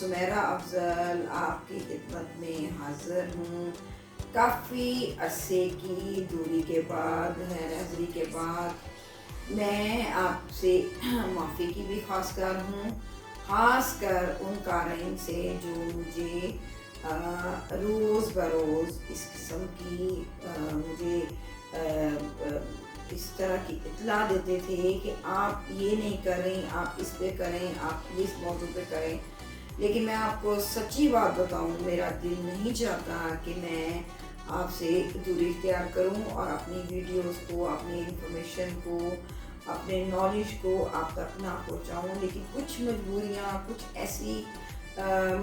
सुमेरा अफजल आपकी खिदमत में हाजिर हूँ। काफ़ी अरसे की दूरी के बाद, गैर हाज़िरी के बाद मैं आपसे माफ़ी की भी खासकर हूँ, ख़ासकर उन कारीन से जो मुझे रोज़ बरोज़ इस किस्म की मुझे इस तरह की इत्तला देते थे कि आप ये नहीं करें, आप इस पे करें, आप इस मौजू पे करें। लेकिन मैं आपको सच्ची बात बताऊं, मेरा दिल नहीं चाहता कि मैं आपसे दूरी इख्तियार करूं और अपनी वीडियोस को, अपनी इंफॉर्मेशन को, अपने नॉलेज को आप तक ना पहुंचाऊं। लेकिन कुछ मजबूरियां, कुछ ऐसी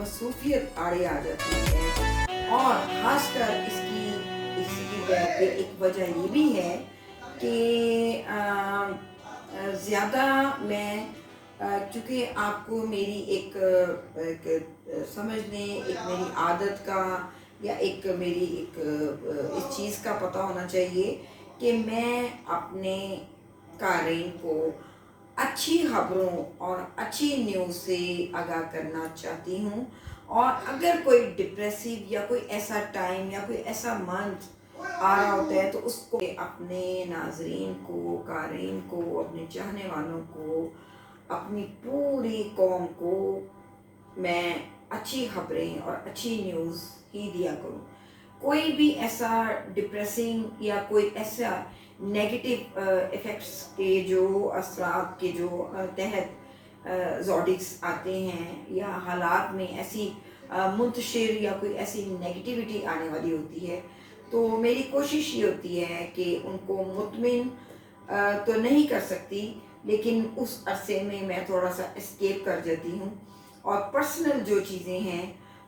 मसरूफियत आड़े आ जाती है, और ख़ासकर इसकी एक वजह ये भी है कि ज़्यादा मैं चूँकि आपको मेरी एक समझ लें, एक मेरी आदत का या एक मेरी इस चीज़ का पता होना चाहिए कि मैं अपने कारीन को अच्छी खबरों और अच्छी न्यूज़ से आगाह करना चाहती हूँ। और अगर कोई डिप्रेसिव या कोई ऐसा टाइम या कोई ऐसा मंथ आ रहा होता है तो उसको अपने नाजरीन को, कारीन को, अपने चाहने वालों को, अपनी पूरी कौम को मैं अच्छी खबरें और अच्छी न्यूज़ ही दिया करूँ। कोई भी ऐसा डिप्रेसिंग या कोई ऐसा नेगेटिव इफ़ेक्ट्स के जो असरात के जो तहत ज़ोडिक्स आते हैं या हालात में ऐसी मुंतशिर या कोई ऐसी नेगेटिविटी आने वाली होती है, तो मेरी कोशिश ये होती है कि उनको मुतमिन तो नहीं कर सकती, लेकिन उस अरसे में मैं थोड़ा सा एस्केप कर जाती हूँ और पर्सनल जो चीज़ें हैं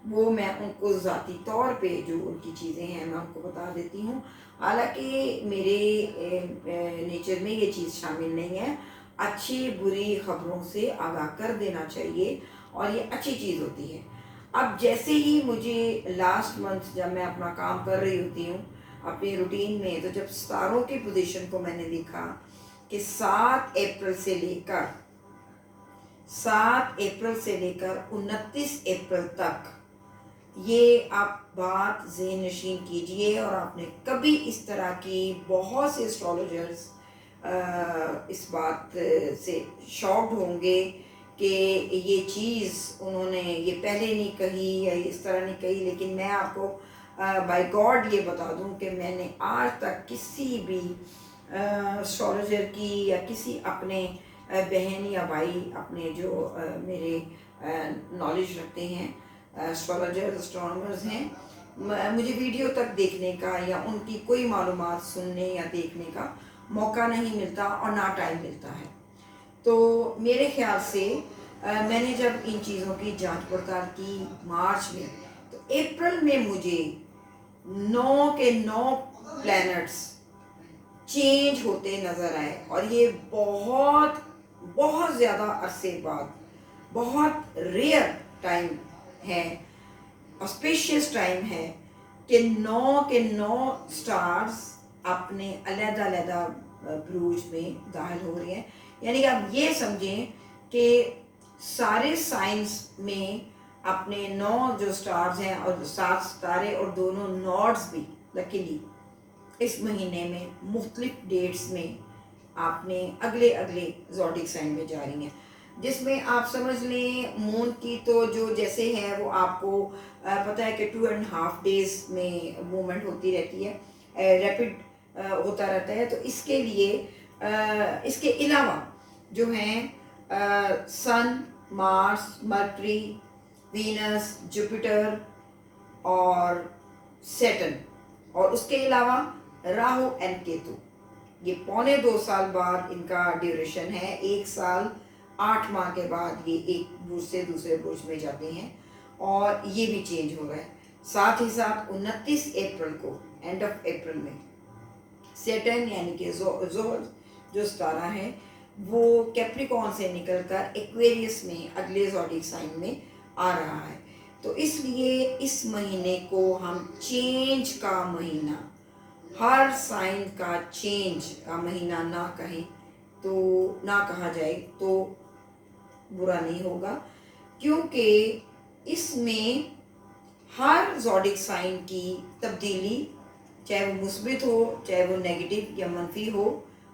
वो मैं उनको ज़ाती तौर पे जो उनकी चीज़ें हैं मैं उनको बता देती हूँ। हालांकि मेरे नेचर में ये चीज़ शामिल नहीं है। अच्छी बुरी ख़बरों से आगाह कर देना चाहिए और ये अच्छी चीज़ होती है। अब जैसे ही मुझे लास्ट मंथ जब मैं अपना काम कर रही होती हूँ अपनी रूटीन में, तो जब सितारों की पोजीशन को मैंने देखा कि 7 अप्रैल से लेकर 29 अप्रैल तक, ये आप बात ज़हन नशीन कीजिए। और आपने कभी इस तरह की बहुत से एस्ट्रोलॉजर्स इस बात से शॉक्ड होंगे कि ये चीज़ उन्होंने ये पहले नहीं कही या इस तरह नहीं कही, लेकिन मैं आपको बाय गॉड ये बता दूं कि मैंने आज तक किसी भी एस्ट्रोलॉजर की या किसी अपने बहन या भाई अपने जो मेरे नॉलेज रखते हैं, एस्ट्रोलॉजर्स, एस्ट्रोनॉमर्स हैं, मुझे वीडियो तक देखने का या उनकी कोई मालूमात सुनने या देखने का मौका नहीं मिलता और ना टाइम मिलता है। तो मेरे ख्याल से मैंने जब इन चीज़ों की जांच पड़ताल की मार्च में, तो अप्रैल में मुझे 9 के 9 प्लैनेट्स चेंज होते नज़र आए। और ये बहुत बहुत ज़्यादा अरसे बाद बहुत रेयर टाइम है, ऑस्पिशियस टाइम है कि 9 के 9 स्टार्स अपने अलग-अलग ब्रूज में दाखिल हो रहे हैं। यानी कि आप ये समझें कि सारे साइंस में अपने 9 जो स्टार्स हैं और 7 सितारे और दोनों नॉड्स भी लकीली इस महीने में मुख्तलिफ डेट्स में आपने अगले अगले ज़ोडिक साइन में जा रही हैं, जिसमें आप समझ लें मून की तो जो जैसे है वो आपको पता है कि 2.5 डेज़ में मूवमेंट होती रहती है, रैपिड होता रहता है। तो इसके लिए इसके अलावा जो हैं सन, मार्स, मर्करी, वीनस, जुपिटर और सैटर्न, और उसके अलावा राहु एंड केतु, ये 2.25 साल बाद इनका ड्यूरेशन है। 1 साल 8 माह के बाद ये एक बुर्ज से दूसरे बुर्ज में जाते हैं और ये भी चेंज हो रहा है। साथ ही साथ 29 अप्रैल को, एंड ऑफ अप्रैल में, सैटर्न यानी कि ज़ोहर जो सितारा है वो कैप्रिकॉर्न से निकलकर एक्वेरियस में अगले ज़ोडिक साइन में आ रहा है। तो इसलिए इस महीने को हम चेंज का महीना, हर साइन का चेंज का महीना ना कहें तो ना कहा जाए तो बुरा नहीं होगा, क्योंकि اس میں ہر زوڈک سائن کی تبدیلی، چاہے وہ مثبت ہو چاہے وہ نیگیٹو یا منفی ہو،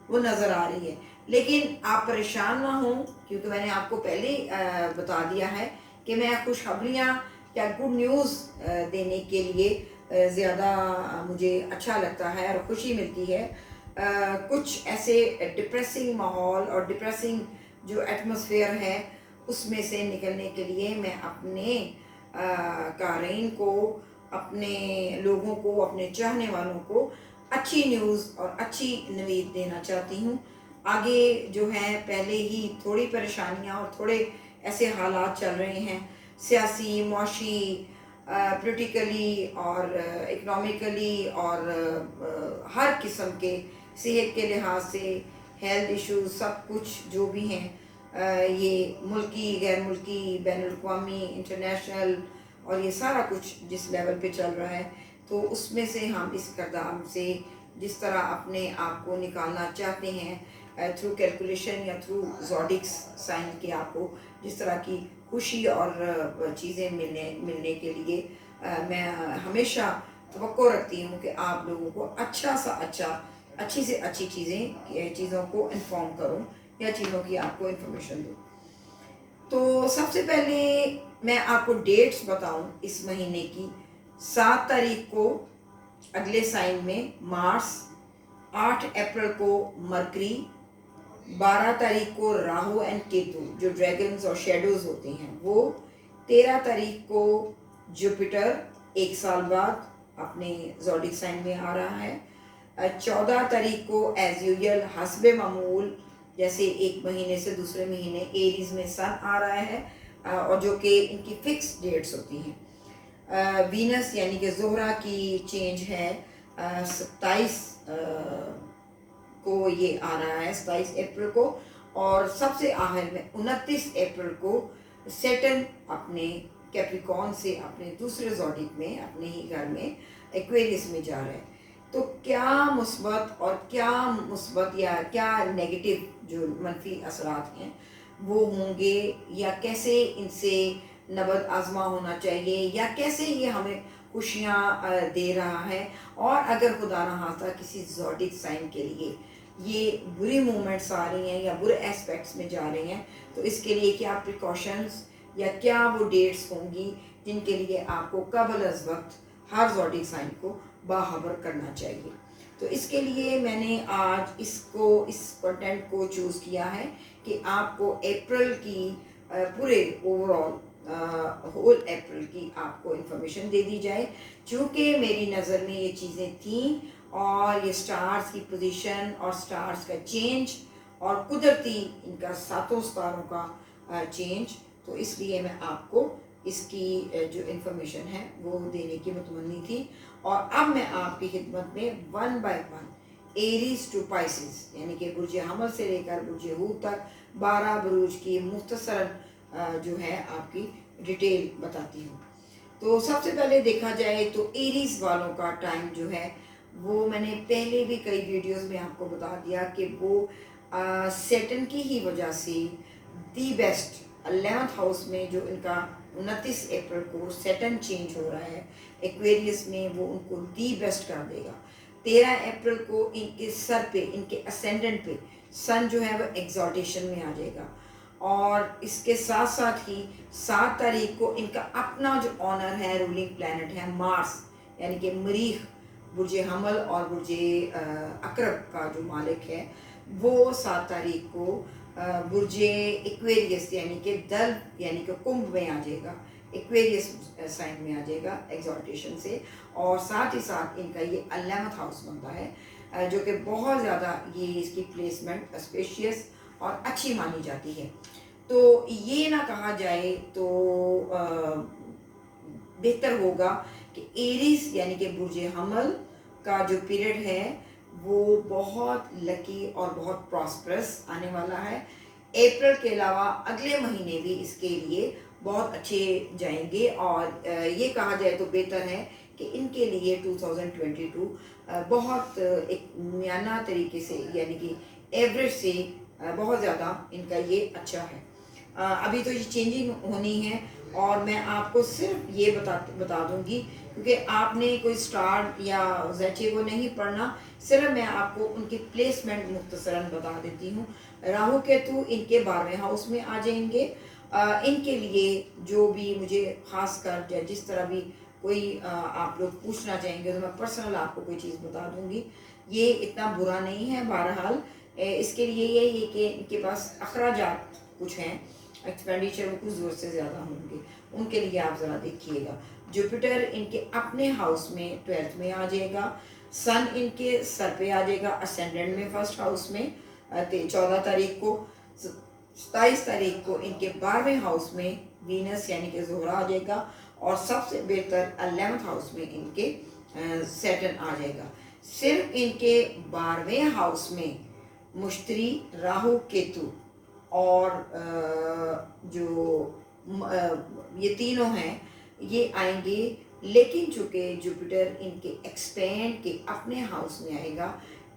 وہ نظر آ رہی ہے. لیکن آپ پریشان نہ ہوں، کیونکہ میں نے آپ کو پہلے ہی بتا دیا ہے کہ میں خوشخبریاں یا گڈ نیوز دینے کے لیے زیادہ مجھے اچھا لگتا ہے اور خوشی ملتی ہے. کچھ ایسے ڈپریسنگ ماحول اور ڈپریسنگ جو ایٹماسفیئر ہے اس میں سے نکلنے کے لیے میں اپنے قارئین کو، اپنے لوگوں کو، اپنے چاہنے والوں کو اچھی نیوز اور اچھی نوید دینا چاہتی ہوں. آگے جو ہے پہلے ہی تھوڑی پریشانیاں اور تھوڑے ایسے حالات چل رہے ہیں سیاسی، معاشی، پولیٹیکلی اور اکنامیکلی اور ہر قسم کے، صحت کے لحاظ سے، ہیلتھ ایشوز، سب کچھ جو بھی ہیں، یہ ملکی، غیر ملکی، بین الاقوامی، انٹرنیشنل، اور یہ سارا کچھ جس لیول پہ چل رہا ہے، تو اس میں سے ہم اس کردار سے جس طرح اپنے آپ کو نکالنا چاہتے ہیں تھرو کیلکولیشن یا تھرو زوڈکس سائن کے، آپ کو جس طرح کی خوشی اور چیزیں ملنے کے لیے میں ہمیشہ توقع رکھتی ہوں کہ آپ لوگوں کو اچھا سا اچھا، اچھی سے اچھی چیزوں کو انفارم کروں یا چیزوں کی آپ کو انفارمیشن دوں. تو سب سے پہلے میں آپ کو ڈیٹس بتاؤں اس مہینے کی. 7 تاریخ کو اگلے سائن میں مارس، 8 اپریل کو مرکری، 12 تاریخ کو راہو اینڈ کیتو جو ڈریگنز اور شیڈوز ہوتے ہیں وہ، 13 تاریخ کو جوپیٹر 1 سال بعد اپنے زوڈک سائن میں آ رہا ہے. 14 تاریخ کو ایز یوزل حسب معمول جیسے ایک مہینے سے دوسرے مہینے ایریز میں سن آ رہا ہے، اور جو کہ ان کی فکس ڈیٹس ہوتی ہیں. وینس یعنی کہ زہرہ کی چینج ہے 27 کو یہ آ رہا ہے، 27 اپریل کو. اور سب سے آخر میں 29 اپریل کو سیٹن اپنے کیپریکون سے اپنے دوسرے زوڈک میں، اپنے ہی گھر میں ایکویریس میں جا رہے ہیں. تو کیا مثبت اور کیا مثبت یا کیا نیگیٹو جو منفی اثرات ہیں وہ ہوں گے، یا کیسے ان سے نبرد آزما ہونا چاہیے، یا کیسے یہ ہمیں خوشیاں دے رہا ہے. اور اگر خدا نہ خواستہ کسی زوڈک سائن کے لیے یہ بری مومنٹس آ رہی ہیں یا برے ایسپیکٹس میں جا رہے ہیں، تو اس کے لیے کیا پریکاشنز یا کیا وہ ڈیٹس ہوں گی جن کے لیے آپ کو قبل از وقت ہر زوڈک سائن کو باخبر کرنا چاہیے. تو اس کے لیے میں نے آج اس کنٹینٹ کو چوز کیا ہے کہ آپ کو اپریل کی پورے اوور آل ہول اپریل کی آپ کو انفارمیشن دے دی جائے. چونکہ میری نظر میں یہ چیزیں تھیں اور یہ سٹارز کی پوزیشن اور سٹارز کا چینج اور قدرتی ان کا ساتوں ستاروں کا چینج، تو اس لیے میں آپ کو اس کی جو انفارمیشن ہے وہ دینے کی متمنی تھی. اور اب میں آپ کی خدمت میں 1 بائی 1 ایریز ٹو پائسز یعنی کہ برج حمل سے لے کر برج ہو تک 12 بروج کی مختصر جو ہے آپ کی ڈیٹیل بتاتی ہوں. تو سب سے پہلے دیکھا جائے تو ایریز والوں کا ٹائم جو ہے وہ میں نے پہلے بھی کئی ویڈیوز میں آپ کو بتا دیا کہ وہ سیٹن کی ہی وجہ سے دی بیسٹ 11th ہاؤس میں جو ان کا 29 اپریل کو سیٹن چینج ہو رہا ہے ایکویریس میں، وہ ان کو دی بیسٹ کر دے گا. 13 اپریل کو ان کے سر پہ، ان کے اسینڈنٹ پہ سن جو ہے وہ ایگزالٹیشن میں آ جائے گا. اور اس کے ساتھ ساتھ ہی 7 تاریخ کو ان کا اپنا جو آنر ہے، رولنگ پلانٹ ہے مارس یعنی کہ مریخ، برج حمل اور برج عقرب کا جو مالک ہے، وہ 7 تاریخ کو برج ایکویریس یعنی کہ دلو یعنی کہ کمبھ میں آ جائے گا، ایکویریس سائن میں آ جائے گا ایگزالٹیشن سے. اور ساتھ ہی ساتھ ان کا یہ 11th ہاؤس بنتا ہے جو کہ بہت زیادہ یہ اس کی پلیسمنٹ اسپیشیس اور اچھی مانی جاتی ہے. تو یہ نہ کہا جائے تو بہتر ہوگا کہ ایریز یعنی کہ برج حمل کا جو پیریڈ ہے وہ بہت لکی اور بہت پراسپرس آنے والا ہے. اپریل کے علاوہ اگلے مہینے بھی اس کے لیے بہت اچھے جائیں گے، اور یہ کہا جائے تو بہتر ہے کہ ان کے لیے 2022 بہت ایک میانہ طریقے سے یعنی کہ ایوریج سے بہت زیادہ ان کا یہ اچھا ہے. ابھی تو یہ چینجنگ ہونی ہے اور میں آپ کو صرف یہ بتا دوں گی، کیونکہ آپ نے کوئی اسٹار یا زیچے کو نہیں پڑھنا، صرف میں آپ کو ان کی پلیسمنٹ مختصراً بتا دیتی ہوں۔ راہو کیتو ان کے 12ویں ہاؤس میں آ جائیں گے۔ ان کے لیے جو بھی مجھے خاص کر جس طرح بھی کوئی آپ لوگ پوچھنا چاہیں گے تو میں پرسنل آپ کو کوئی چیز بتا دوں گی، یہ اتنا برا نہیں ہے۔ بہرحال اس کے لیے یہ ہے کہ ان کے پاس اخراجات کچھ ہیں، ایکسپینڈیچر وہ کچھ زور سے زیادہ ہوں گے، ان کے لیے آپ ذرا دیکھیے گا۔ جوپیٹر ان کے اپنے ہاؤس میں 12th میں آ جائے گا، سن ان کے سر پہ آ جائے گا اسینڈنٹ میں 1st ہاؤس میں 14 تاریخ کو۔ 27 تاریخ کو ان کے 12ویں ہاؤس میں وینس یعنی کہ زہرہ آ جائے گا، اور سب سے بہتر 11th ہاؤس میں ان کے سیٹرن آ جائے گا۔ صرف ان کے 12ویں ہاؤس میں مشتری، راہو کیتو اور جو یہ تینوں ہیں یہ آئیں گے، لیکن چونکہ جوپیٹر ان کے ایکسپینڈ کے اپنے ہاؤس میں آئے گا،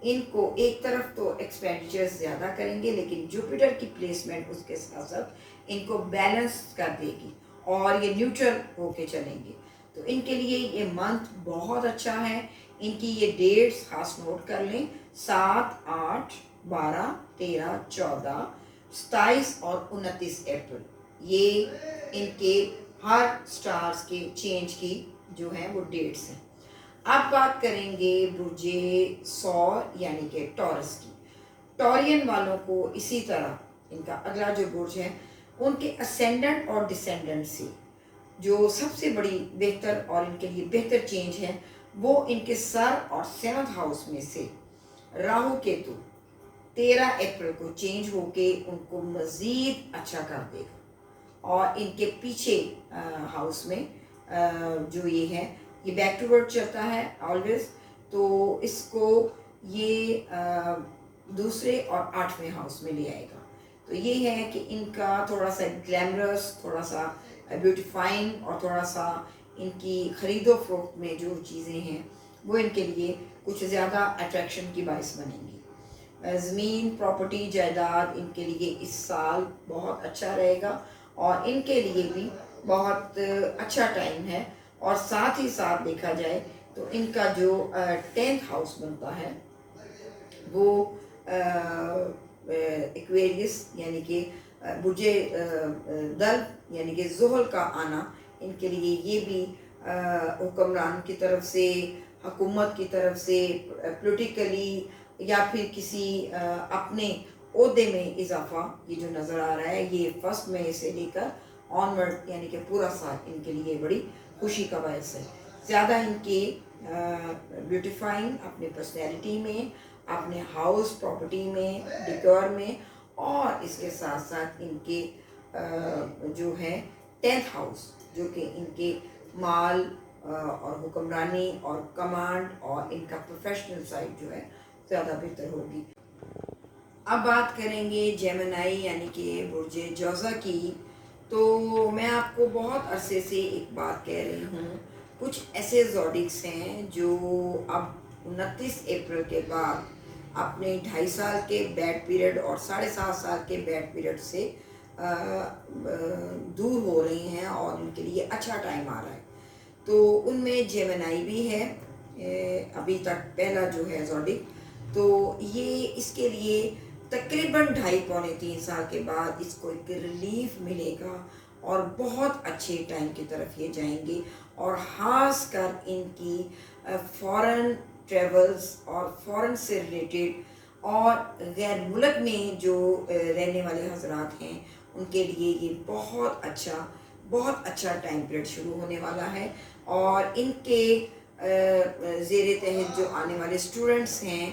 ان کو ایک طرف تو ایکسپینڈیچر زیادہ کریں گے، لیکن جوپیٹر کی پلیسمنٹ اس کے ساتھ ساتھ ان کو بیلنس کر دے گی اور یہ نیوٹرل ہو کے چلیں گے۔ تو ان کے لیے یہ منتھ بہت اچھا ہے۔ ان کی یہ ڈیٹس خاص نوٹ کر لیں، 7، 8، 12، 13، 14، 27 اور 29 اپریل، یہ ان کے ہر سٹارز کے چینج کی جو ہیں وہ ڈیٹس ہیں۔ اب بات کریں گے برج ثور یعنی کہ ٹورس کی۔ ٹورین والوں کو اسی طرح ان کا اگلا جو برج ہے، ان کے اسینڈنٹ اور ڈسینڈنٹ سے جو سب سے بڑی بہتر اور ان کے لیے بہتر چینج ہے، وہ ان کے سر اور 7th ہاؤس میں سے راہو کیتو 13 اپریل کو چینج ہو کے ان کو مزید اچھا کر دے گا۔ اور ان کے پیچھے ہاؤس میں جو یہ ہے، یہ بیک ٹو ورڈ چلتا ہے آلویز، تو اس کو یہ دوسرے اور 8ویں ہاؤس میں لے آئے گا۔ تو یہ ہے کہ ان کا تھوڑا سا گلیمرس، تھوڑا سا بیوٹیفائنگ اور تھوڑا سا ان کی خرید و فروخت میں جو چیزیں ہیں وہ ان کے لیے کچھ زیادہ اٹریکشن کی باعث بنیں گی۔ زمین، پراپرٹی، جائیداد ان کے لیے اس سال بہت اچھا رہے گا، اور ان کے لیے بھی بہت اچھا ٹائم ہے۔ اور ساتھ ہی ساتھ دیکھا جائے تو ان کا جو 10th ہاؤس بنتا ہے وہ ایکویریس یعنی کہ برج دل یعنی کہ زحل کا آنا ان کے لیے یہ بھی حکمران کی طرف سے، حکومت کی طرف سے، پولیٹیکلی یا پھر کسی اپنے عہدے میں اضافہ یہ جو نظر آ رہا ہے، یہ 1 مئی سے لے کر آنورڈ یعنی کہ پورا سال ان کے لیے بڑی خوشی کا باعث ہے۔ زیادہ ان کی بیوٹیفائنگ اپنے پرسنالٹی میں، اپنے ہاؤس پراپرٹی میں، ڈیکور میں، اور اس کے ساتھ ساتھ ان کے جو ہے 10th ہاؤس جو کہ ان کے مال اور حکمرانی اور کمانڈ اور ان کا پروفیشنل سائڈ جو ہے زیادہ بہتر ہوگی۔ اب بات کریں گے جیمنائی یعنی کہ برج جوزا کی۔ تو میں آپ کو بہت عرصے سے ایک بات کہہ رہی ہوں، کچھ ایسے زوڈکس ہیں جو اب 29 اپریل کے بعد اپنے 2.5 سال کے بیڈ پیریڈ اور 7.5 سال کے بیڈ پیریڈ سے دور ہو رہی ہیں، اور ان کے لیے اچھا ٹائم آ رہا ہے۔ تو ان میں جیمنائی بھی ہے، ابھی تک پہلا جو ہے زوڈک، تو یہ اس کے لیے تقریباً 2.5-3 سال کے بعد اس کو ایک ریلیف ملے گا، اور بہت اچھے ٹائم کی طرف یہ جائیں گے، اور خاص کر ان کی فورن ٹریولز اور فورن سے ریلیٹڈ اور غیر ملک میں جو رہنے والے حضرات ہیں ان کے لیے یہ بہت اچھا ٹائم پیریڈ شروع ہونے والا ہے۔ اور ان کے زیر تحت جو آنے والے اسٹوڈنٹس ہیں،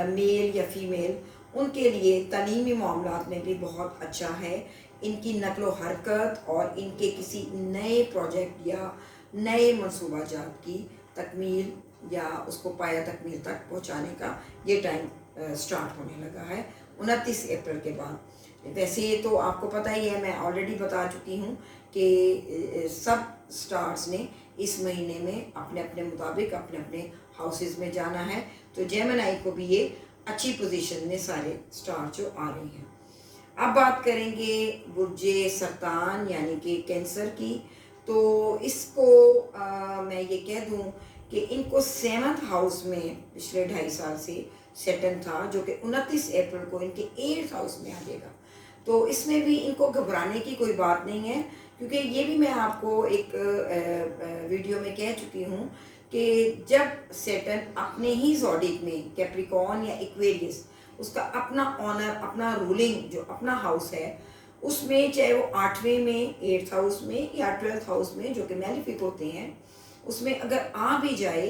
میل یا فیمیل، ان کے لیے تعلیمی معاملات میں بھی بہت اچھا ہے۔ ان کی نقل و حرکت اور ان کے کسی نئے پروجیکٹ یا نئے منصوبہ جات کی تکمیل یا اس کو پایہ تکمیل تک پہنچانے کا یہ ٹائم سٹارٹ ہونے لگا ہے 29 اپریل کے بعد۔ ویسے تو آپ کو پتہ ہی ہے، میں آلریڈی بتا چکی ہوں کہ سب سٹارز نے اس مہینے میں اپنے اپنے مطابق اپنے اپنے ہاؤسز میں جانا ہے، تو جیمنائی کو بھی یہ اچھی پوزیشن میں سارے سٹار جو آ رہی ہیں۔ अब बात करेंगे बुर्ज सरतान यानी कि कैंसर की। तो इसको मैं ये कह दूं कि इनको 7th हाउस में पिछले 2.5 साल से सेटन था, जो कि 29 अप्रैल को इनके 8th हाउस में आ जाएगा। तो इसमें भी इनको घबराने की कोई बात नहीं है, क्योंकि ये भी मैं आपको एक वीडियो में कह चुकी हूँ कि जब सेटन अपने ही ज़ोडिक में कैप्रिकॉर्न या एक्वेरियस, उसका अपना ऑनर, अपना रूलिंग जो अपना हाउस है उसमें, चाहे वो 8वें में, 8th हाउस में या 12th हाउस में जो कि मैलिफिक होते हैं, उसमें अगर आ भी जाए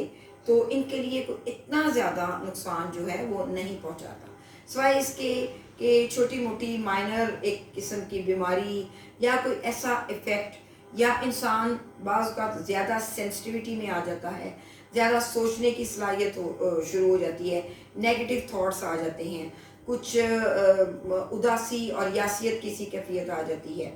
तो इनके लिए कोई इतना ज़्यादा नुकसान जो है वो नहीं पहुंचाता, सिवाय इसके कि छोटी मोटी माइनर एक किस्म की बीमारी या कोई ऐसा इफ़ेक्ट, या इंसान बाज़ का ज़्यादा सेंसिटिविटी में आ जाता है, ज़्यादा सोचने की सलाहियत शुरू हो जाती है, नेगेटिव थॉट्स आ जाते हैं, कुछ उदासी और यासियत की सी कैफियत आ जाती है,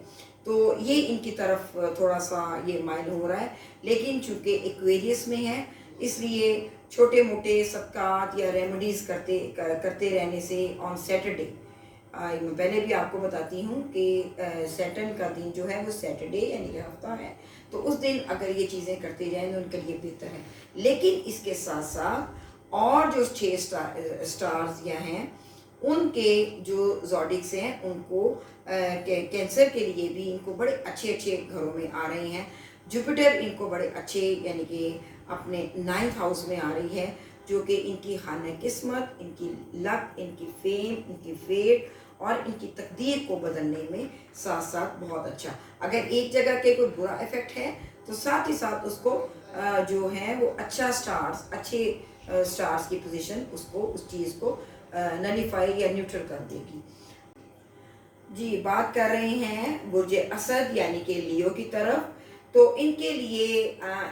तो ये इनकी तरफ थोड़ा सा ये माइल हो रहा है। लेकिन चूँकि एक्वेरियस में है, इसलिए छोटे मोटे सबकात या रेमेडीज़ करते रहने से ऑन सैटरडे, मैं पहले भी आपको बताती हूँ कि सैटर्न का दिन जो है वो सैटरडे यानी कि हफ्ता है, तो उस दिन अगर ये चीज़ें करते जाएं तो उनके लिए बेहतर है। लेकिन इसके साथ साथ और जो 6 स्टार्स या हैं, उनके जो ज़ोडिक्स हैं उनको कैंसर के लिए भी इनको बड़े अच्छे अच्छे घरों में आ रहे हैं। जुपिटर इनको बड़े अच्छे यानी कि अपने 9th हाउस में आ रही है, जो कि इनकी खाने किस्मत, इनकी लक, इनकी फेम, इनकी फेट और इनकी तकदीर को बदलने में साथ साथ बहुत अच्छा। अगर एक जगह के कोई बुरा इफेक्ट है तो साथ ही साथ उसको जो है वो अच्छा स्टार्स, अच्छे स्टार्स की पोजीशन उसको, उस चीज़ को नलीफाई या न्यूट्रल कर देगी। जी, बात कर रहे हैं बुर्ज असद यानी कि लियो की तरफ। तो इनके लिए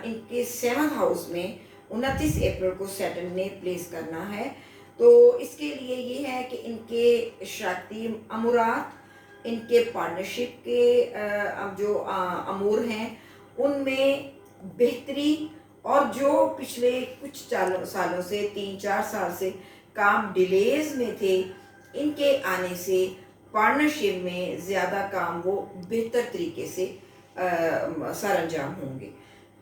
इनके 7th हाउस में 29 अप्रैल को सैटर्न ने प्लेस करना है। तो इसके लिए ये है कि इनके शक्ति अमूरात, इनके पार्टनरशिप के जो अमूर हैं उनमें बेहतरी, और जो पिछले कुछ सालों से 3-4 साल से काम डिलेज में थे, इनके आने से पार्टनरशिप में ज़्यादा काम वो बेहतर तरीके से सर अंजाम होंगे।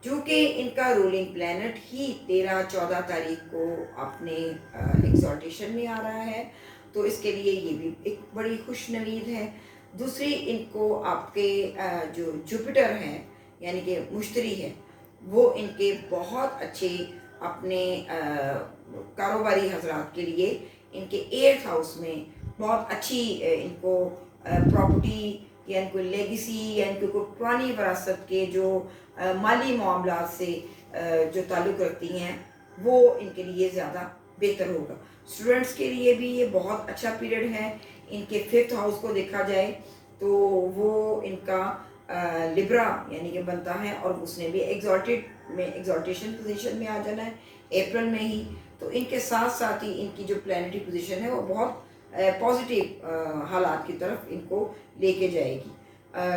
क्योंकि इनका रूलिंग प्लैनेट ही 13-14 तारीख को अपने एग्जॉल्टेशन में आ रहा है, तो इसके लिए ये भी एक बड़ी खुशनवीद है। दूसरी, इनको आपके जो जुपिटर हैं यानी कि मुश्तरी है, वो इनके बहुत अच्छे अपने कारोबारी हजरात के लिए इनके 8th हाउस में बहुत अच्छी इनको प्रॉपर्टी या इनको लेगेसी या इनको कोई पुरानी विरासत के जो माली मामलात से जो ताल्लुक़ रखती हैं, वो इनके लिए ज़्यादा बेहतर होगा। स्टूडेंट्स के लिए भी ये बहुत अच्छा पीरियड है। इनके 5th हाउस को देखा जाए तो वो इनका लिब्रा यानी कि बनता है, और उसने भी एग्जॉल्टेशन पोजीशन में आ जाना है अप्रैल में ही। तो इनके साथ साथ ही इनकी जो प्लानिटरी पोजीशन है वो बहुत पॉजिटिव हालात की तरफ इनको लेके जाएगी।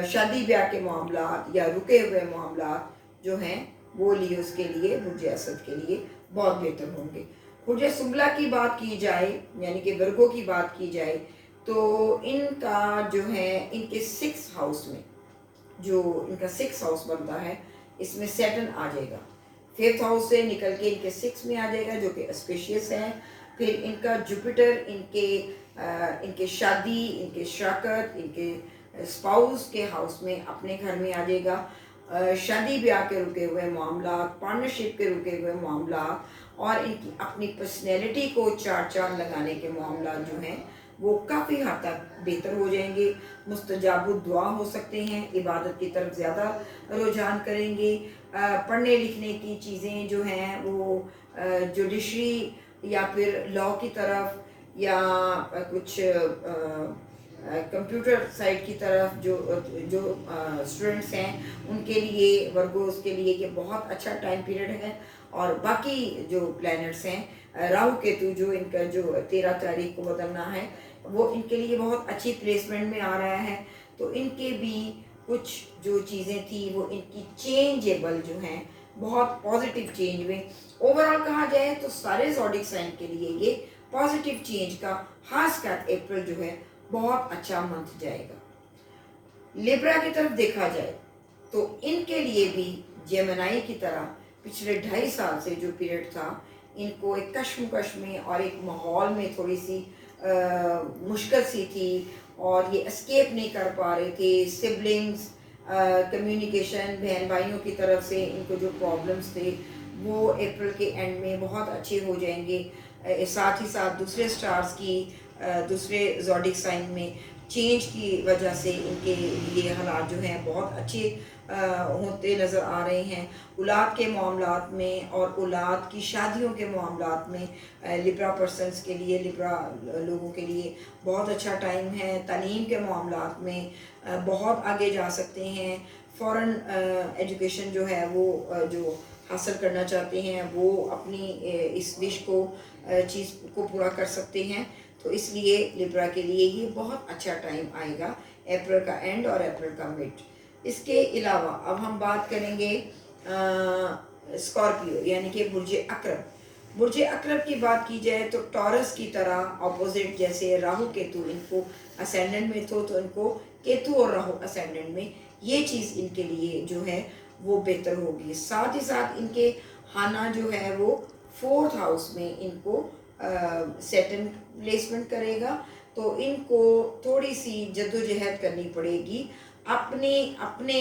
शादी ब्याह के मामलात या रुके हुए मामलात जो हैं वो लियोस के लिए, बुर्ज असद के लिए बहुत बेहतर होंगे। बुर्ज सुंबला की बात की जाए यानी कि वर्गो की बात की जाए, तो इनका जो है इनके 6th हाउस में, जो इनका 6th हाउस बनता है, इसमें सैटर्न आ जाएगा। 5th हाउस से निकल के इनके 6 में आ जाएगा जो कि स्पेशियस है। फिर इनका जुपिटर इनके शादी, इनके शराकत, इनके स्पाउस के हाउस में, अपने घर में आ जाएगा। शादी ब्याह के रुके हुए मामला, पार्टनरशिप के रुके हुए मामला और इनकी अपनी पर्सनैलिटी को चार लगाने के मामला जो हैं वो काफ़ी हद तक बेहतर हो जाएंगे। मुस्तजाबु दुआ हो सकते हैं, इबादत की तरफ ज़्यादा रुझान करेंगे। पढ़ने लिखने की चीज़ें जो हैं वो जुडिशरी या फिर लॉ की तरफ या कुछ कंप्यूटर साइड की तरफ जो जो स्टूडेंट्स हैं उनके लिए, वर्गोस के लिए ये बहुत अच्छा टाइम पीरियड है। और बाकी जो प्लैनेट्स हैं, राहु केतु जो इनका जो 13 तारीख को बदलना है, वो इनके लिए बहुत अच्छी प्लेसमेंट में आ रहा है। तो इनके भी कुछ जो चीज़ें थी वो इनकी चेंजेबल जो हैं, बहुत पॉजिटिव चेंज में। ओवरऑल कहा जाए तो सारे ज़ोडिक साइन के लिए ये पॉजिटिव चेंज का, खासकर अप्रैल जो है बहुत अच्छा मंथ जाएगा। लिब्रा की तरफ देखा जाए तो इनके लिए भी जेमिनी की तरह पिछले 2.5 साल से जो पीरियड था, इनको एक कश्मकश में और एक माहौल में थोड़ी सी मुश्किल सी थी, और ये एस्केप नहीं कर पा रहे थे। सिबलिंग्स कम्युनिकेशन, बहन भाइयों की तरफ से इनको जो प्रॉब्लम्स थे वो अप्रैल के एंड में बहुत अच्छे हो जाएंगे। साथ ही साथ दूसरे स्टार्स की दूसरे ज़ोडिक साइन में चेंज की वजह से इनके लिए हालात जो हैं बहुत अच्छे होते नज़र आ रहे हैं। औलाद के मामलात में और औलाद की शादियों के मामलात में लिब्रा पर्सनस के लिए, लिब्रा लोगों के लिए बहुत अच्छा टाइम है। तालीम के मामलात में बहुत आगे जा सकते हैं। फ़ॉरेन एजुकेशन जो है वो जो हासिल करना चाहते हैं वो अपनी इस विश को चीज़ को पूरा कर सकते हैं। तो इसलिए लिब्रा के लिए ये बहुत अच्छा टाइम आएगा, अप्रैल का एंड और अप्रैल का मिड। इसके अलावा अब हम बात करेंगे स्कॉर्पियो यानी कि बुर्ज अकरब। बुर्ज अकरब की बात की जाए तो टॉरस की तरह ऑपोजिट, जैसे राहु केतु इनको असेंडेंट में तो इनको केतु और राहु असेंडेंट में, ये चीज़ इनके लिए जो है वो बेहतर होगी। साथ ही साथ इनके हाना जो है वो 4th हाउस में इनको सेटन प्लेसमेंट करेगा। तो इनको थोड़ी सी जद्दोजहद करनी पड़ेगी अपने अपने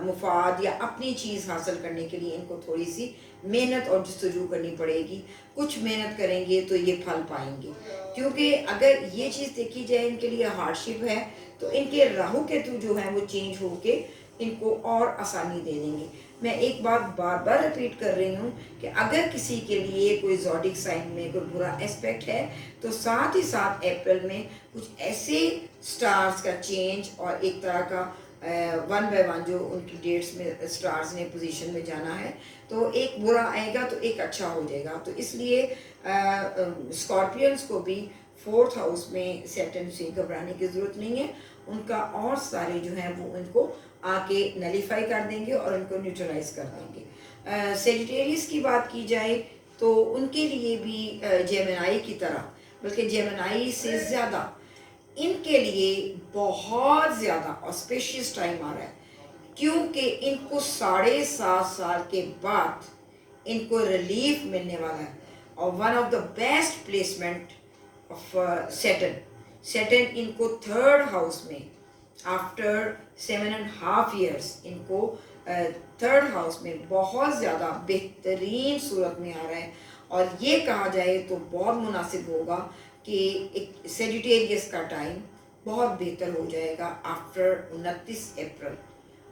मुफाद या अपनी चीज़ हासिल करने के लिए। इनको थोड़ी सी मेहनत और जस्तजू करनी पड़ेगी। कुछ मेहनत करेंगे तो ये फल पाएंगे, क्योंकि अगर ये चीज़ देखी जाए इनके लिए हार्डशिप है, तो इनके राहु केतु जो है वो चेंज होके इनको और आसानी दे देंगे। मैं एक बात बार बार रिपीट कर रही हूँ कि अगर किसी के लिए कोई ज़ोडिक साइन में कोई बुरा एस्पेक्ट है, तो साथ ही साथ अप्रैल में कुछ ऐसे स्टार्स का चेंज और एक तरह का 1 बाय 1 जो उनकी डेट्स में स्टार्स ने पोजीशन में जाना है, तो एक बुरा आएगा तो एक अच्छा हो जाएगा। तो इसलिए स्कॉर्पियंस को भी 4th हाउस में सेटन से घबराने की ज़रूरत नहीं है। उनका और सारे जो हैं वो इनको आके नलीफाई कर देंगे और इनको न्यूट्रलाइज कर देंगे। सेजिटेरियस की बात की जाए तो उनके लिए भी जेमिनी की तरह, बल्कि जेमिनी से ज़्यादा इनके लिए बहुत ज़्यादा ऑस्पेशियस टाइम आ रहा है, क्योंकि इनको 7.5 साल के बाद इनको रिलीफ मिलने वाला है। और one of the best placement of Saturn इनको 3rd हाउस में आफ्टर 7.5 years इनको 3rd हाउस में बहुत ज़्यादा बेहतरीन सूरत में आ रहा है। और ये कहा जाए तो बहुत मुनासिब होगा कि एक सेजिटेरियस का टाइम बहुत बेहतर हो जाएगा आफ्टर 29 अप्रैल।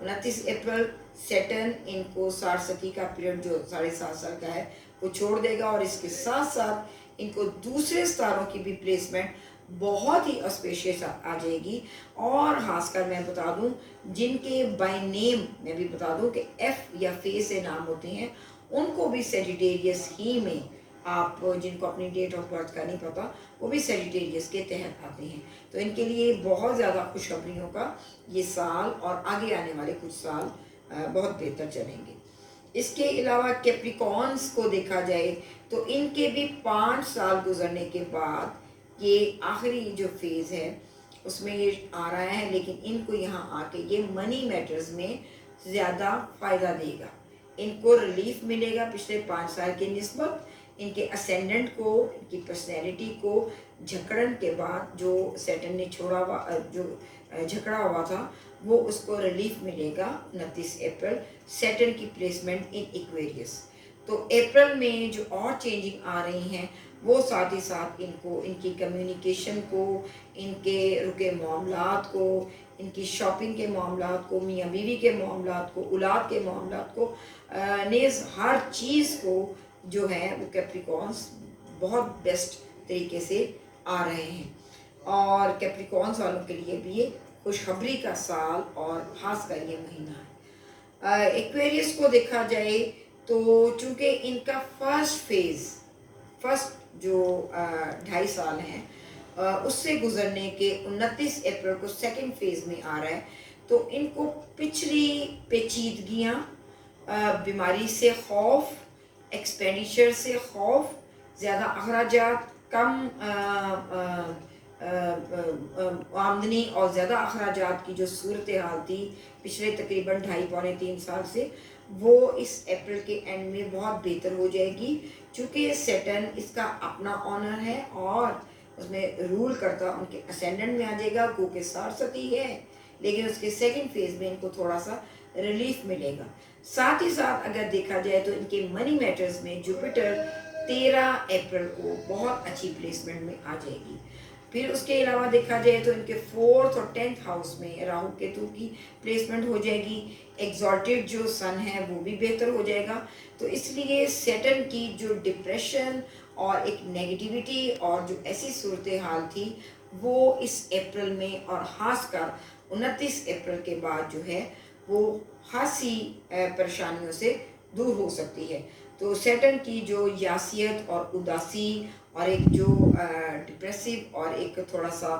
29 अप्रैल सेटन इनको सारसती का पीरियड जो 7.5 साल का है वो छोड़ देगा, और इसके साथ साथ इनको दूसरे सितारों की भी प्लेसमेंट बहुत ही ऑस्पेशियस आ जाएगी। और खासकर मैं बता दूं जिनके बाय नेम मैं भी बता दूं कि एफ या फे से नाम होते हैं, उनको भी सेजिटेरियस ही में, आप जिनको अपनी डेट ऑफ बर्थ का नहीं पता वो भी सेजिटेरियस के तहत आते हैं। तो इनके लिए बहुत ज़्यादा खुशखबरियों का ये साल और आगे आने वाले कुछ साल बहुत बेहतर चलेंगे। इसके अलावा कैप्रिकॉर्न्स को देखा जाए तो इनके भी 5 साल गुजरने के बाद ये आखिरी जो फेज़ है उसमें ये आ रहा है, लेकिन इनको यहाँ आके ये मनी मैटर्स में ज़्यादा फ़ायदा देगा। इनको रिलीफ मिलेगा पिछले 5 साल की निस्बत। इनके असेंडेंट को, इनकी पर्सनैलिटी को झकड़न के बाद जो सेटन ने छोड़ा हुआ जो झगड़ा हुआ था वो उसको रिलीफ मिलेगा 29 अप्रैल, सेटन की प्लेसमेंट इन एक्वेरियस। तो अप्रैल में जो और चेंजिंग आ रही हैं वो साथ ही साथ इनको इनकी कम्युनिकेशन को, इनके रुके मामलात को, इनकी शॉपिंग के मामलात को, मियाँ बीवी के मामलात को, औलाद के मामलात को, नेज़ हर चीज़ को जो है वो कैप्रिकॉर्न्स बहुत बेस्ट तरीके से आ रहे हैं। और कैप्रिकॉर्न्स वालों के लिए भी ये खुशखबरी का साल और खासकर ये महीना है। एक्वेरियस को देखा जाए तो चूँकि इनका फर्स्ट जो 2.5 साल हैं उससे गुजरने के 29 अप्रैल को सेकंड फेज़ में आ रहा है, तो इनको पिछली पेचीदगियाँ, बीमारी से खौफ, एक्सपेंडिचर से खौफ, ज़्यादा अखराजात, कम آمدنی اور زیادہ اخراجات کی جو صورتحال تھی پچھلے تقریباً 2.5 پونے 3 سال سے، وہ اس اپریل کے اینڈ میں بہت بہتر ہو جائے گی، چونکہ سیٹرن اس کا اپنا آنر ہے اور اس میں رول کرتا ان کے اسینڈنٹ میں آ جائے گا، گو کے سارستی ہے، لیکن اس کے سیکنڈ فیز میں ان کو تھوڑا سا ریلیف ملے گا۔ ساتھ ہی ساتھ اگر دیکھا جائے تو ان کے منی میٹرز میں جوپیٹر 13 اپریل کو بہت اچھی پلیسمنٹ میں آ جائے گی۔ پھر اس کے علاوہ دیکھا جائے تو ان کے 4th اور 10th ہاؤس میں راہو کیتو کی پلیسمنٹ ہو جائے گی، ایگزالٹیڈ جو سن ہے وہ بھی بہتر ہو جائے گا۔ تو اس لیے سیٹرن کی جو ڈپریشن اور ایک نیگیٹیوٹی اور جو ایسی صورتحال تھی وہ اس اپریل میں اور خاص کر 29 اپریل کے بعد جو ہے وہ خاصی پریشانیوں سے دور ہو سکتی ہے۔ تو سیٹرن کی جو یاسیت اور اداسی اور ایک جو ڈپریسو اور ایک تھوڑا سا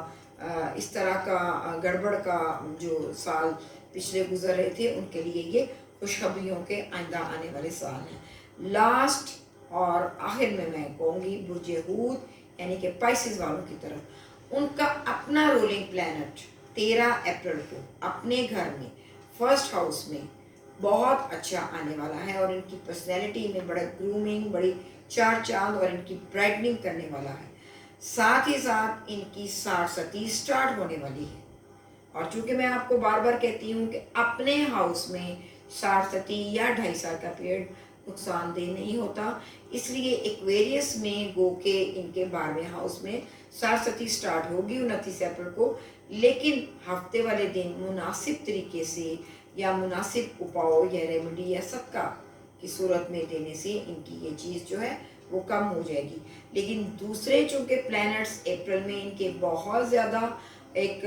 اس طرح کا گڑبڑ کا جو سال پچھلے گزر رہے تھے، ان کے لیے یہ خوشخبریوں کے آئندہ آنے والے سال ہیں۔ لاسٹ اور آخر میں کہوں گی برج ہود یعنی کہ پائسز والوں کی طرف، ان کا اپنا رولنگ پلانٹ 13 اپریل کو اپنے گھر میں فرسٹ ہاؤس میں بہت اچھا آنے والا ہے، اور ان کی پرسنالٹی میں بڑا گرومنگ، بڑی چار چاند اور ان کی برائٹننگ کرنے والا ہے۔ ساتھ ہی ساتھ ان کی سارستی سٹارٹ ہونے والی ہے، اور چونکہ میں آپ کو بار بار کہتی ہوں کہ اپنے ہاؤس میں سارستی یا 2.5 سال کا پیریڈ نقصان دہ نہیں ہوتا، اس لیے ایکویریس میں گو کے ان کے 12ویں ہاؤس میں سارستی سٹارٹ ہوگی 29 اپریل کو، لیکن ہفتے والے دن مناسب طریقے سے یا مناسب اپاؤ یا ریمیڈی یا صدقہ کی صورت میں دینے سے ان کی یہ چیز جو ہے وہ کم ہو جائے گی۔ لیکن دوسرے چونکہ پلینٹس اپریل میں ان کے بہت زیادہ ایک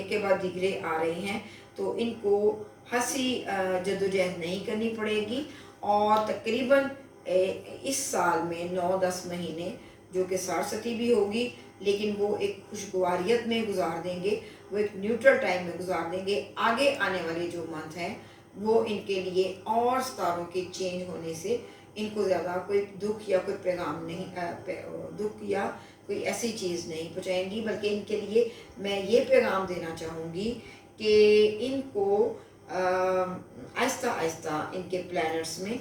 کے بعد دیگرے آ رہے ہیں، تو ان کو ہنسی جدوجہد نہیں کرنی پڑے گی، اور تقریباً اس سال میں 9-10 مہینے جو کہ سارستی بھی ہوگی لیکن وہ ایک خوشگواریت میں گزار دیں گے، وہ ایک نیوٹرل ٹائم میں گزار دیں گے۔ آگے آنے والے جو منتھ ہیں وہ ان کے لیے اور ستاروں کے چینج ہونے سے ان کو زیادہ کوئی دکھ یا کوئی پیغام نہیں، دکھ یا کوئی ایسی چیز نہیں پہنچائیں گی، بلکہ ان کے لیے میں یہ پیغام دینا چاہوں گی کہ ان کو آہستہ آہستہ ان کے پلانٹس میں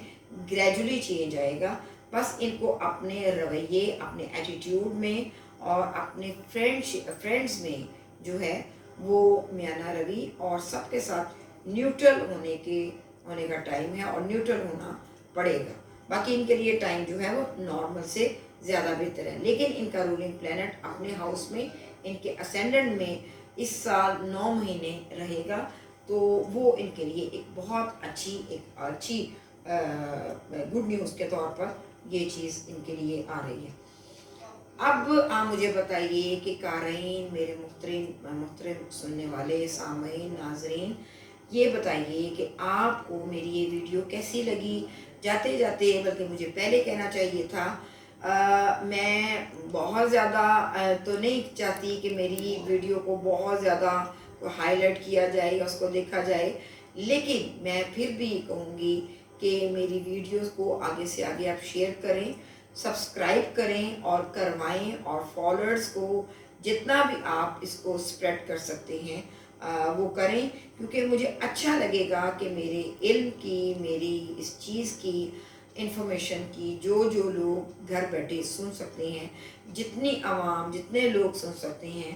گریجولی چینج آئے گا، بس ان کو اپنے رویے، اپنے ایٹیٹیوڈ میں اور اپنے فرینڈز میں جو ہے وہ میانہ روی اور سب کے ساتھ نیوٹرل ہونے کا ٹائم ہے، اور نیوٹرل ہونا پڑے گا۔ باقی ان کے لیے ٹائم جو ہے وہ نارمل سے زیادہ بہتر ہے، لیکن ان کا رولنگ پلانٹ اپنے ہاؤس میں ان کے اسینڈنٹ میں اس سال 9 مہینے رہے گا، تو وہ ان کے لیے ایک بہت اچھی گڈ نیوز کے طور پر یہ چیز ان کے لیے آ رہی ہے۔ اب آپ مجھے بتائیے کہ قارئین، میرے محترم سننے والے سامعین، ناظرین، یہ بتائیے کہ آپ کو میری یہ ویڈیو کیسی لگی۔ جاتے جاتے بلکہ مجھے پہلے کہنا چاہیے تھا، میں بہت زیادہ تو نہیں چاہتی کہ میری ویڈیو کو بہت زیادہ ہائی لائٹ کیا جائے یا اس کو دیکھا جائے، لیکن میں پھر بھی کہوں گی کہ میری ویڈیوز کو آگے سے آگے آپ شیئر کریں، سبسکرائب کریں اور کروائیں، اور فالوورز کو جتنا بھی آپ اس کو سپریڈ کر سکتے ہیں وہ کریں، کیونکہ مجھے اچھا لگے گا کہ میرے علم کی، میری اس چیز کی انفارمیشن کی جو لوگ گھر بیٹھے سن سکتے ہیں، جتنی عوام، جتنے لوگ سن سکتے ہیں،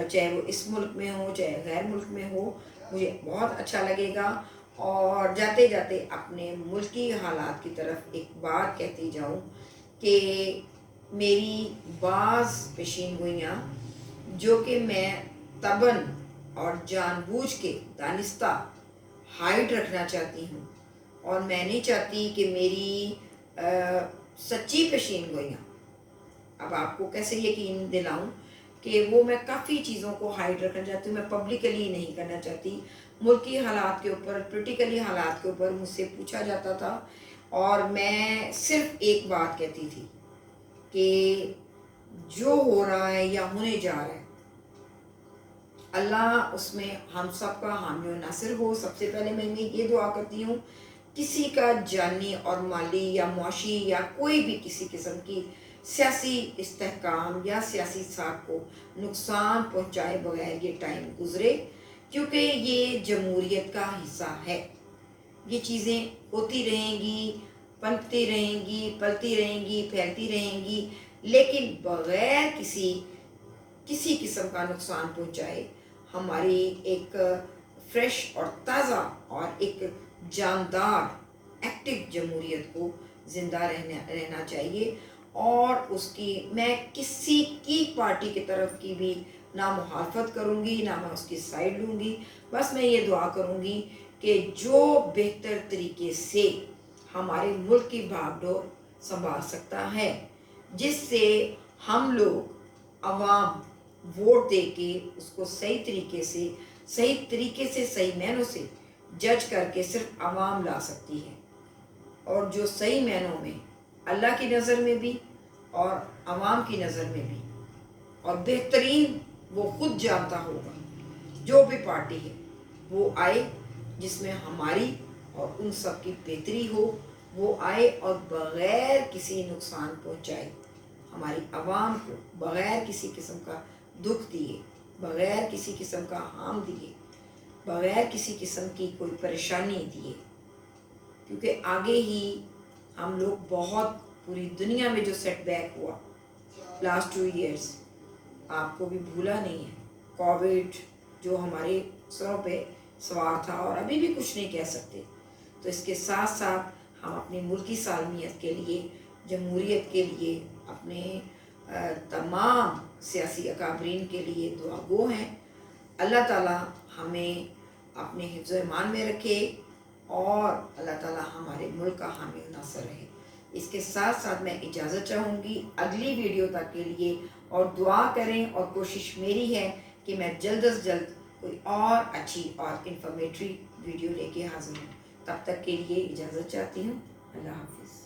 چاہے وہ اس ملک میں ہو چاہے غیر ملک میں ہو، مجھے بہت اچھا لگے گا۔ اور جاتے جاتے اپنے ملکی حالات کی طرف ایک بات کہتی جاؤں کہ میری بعض پیشین گوئیاں جو کہ میں طبعاً اور جان بوجھ کے دانستہ ہائڈ رکھنا چاہتی ہوں، اور میں نہیں چاہتی کہ میری سچی پیشین گوئیاں، اب آپ کو کیسے یقین دلاؤں کہ وہ میں کافی چیزوں کو ہائڈ رکھنا چاہتی ہوں، میں پبلکلی نہیں کرنا چاہتی۔ ملکی حالات کے اوپر، پولیٹیکلی حالات کے اوپر مجھ سے پوچھا جاتا تھا، اور میں صرف ایک بات کہتی تھی کہ جو ہو رہا ہے یا ہونے جا رہا ہے، اللہ اس میں ہم سب کا حامی و ناصر ہو۔ سب سے پہلے میں یہ دعا کرتی ہوں، کسی کا جانی اور مالی یا معاشی یا کوئی بھی کسی قسم کی सियासी इस्तेहकाम या सियासी साख को नुकसान पहुंचाए बगैर ये टाइम गुजरे, क्योंकि ये जमहूरियत का हिस्सा है। ये चीज़ें होती रहेंगी, पनपती रहेंगी, पलती रहेंगी, फैलती रहेंगी, लेकिन बगैर किसी किस्म का नुकसान पहुंचाए हमारी एक फ्रेश और ताज़ा और एक जानदार एक्टिव जमहूरियत को ज़िंदा रहना चाहिए। और उसकी मैं किसी की पार्टी की तरफ की भी ना मुखालफत करूँगी, ना मैं उसकी साइड लूँगी। बस मैं ये दुआ करूँगी कि जो बेहतर तरीके से हमारे मुल्क की भागडोर संभाल सकता है, जिससे हम लोग अवाम वोट दे के उसको सही तरीके से सही मायनों से जज करके सिर्फ अवाम ला सकती है, और जो सही मायनों में अल्लाह की नज़र में भी और अवाम की नज़र में भी और बेहतरीन वो खुद जानता होगा, जो भी पार्टी है वो आए जिसमें हमारी और उन सब की बेहतरी हो, वो आए और बग़ैर किसी नुकसान पहुंचाए हमारी आवाम को, बग़ैर किसी किस्म का दुख दिए, बग़ैर किसी किस्म का हार्म दिए, बग़ैर किसी किस्म की कोई परेशानी दिए। क्योंकि आगे ही हम लोग बहुत पूरी दुनिया में जो सेटबैक हुआ लास्ट 2 इयर्स, आपको भी भूला नहीं है। कोविड जो हमारे सरों पे सवार था और अभी भी कुछ नहीं कह सकते। तो इसके साथ साथ हम अपनी मुल्की सालमियत के लिए, जमहूरियत के लिए, अपने तमाम सियासी अकाबरीन के लिए दुआ गो हैं। अल्लाह ताला हमें अपने हिफ्ज़ ईमान में रखे और अल्लाह ताला हमारे मुल्क का हामी और नासर रहे। इसके साथ साथ मैं इजाज़त चाहूँगी अगली वीडियो तक के लिए, और दुआ करें और कोशिश मेरी है कि मैं जल्द से जल्द कोई और अच्छी और इंफॉर्मेटरी वीडियो लेके हाजिर हूँ। तब तक के लिए इजाज़त चाहती हूँ। अल्लाह हाफिज़।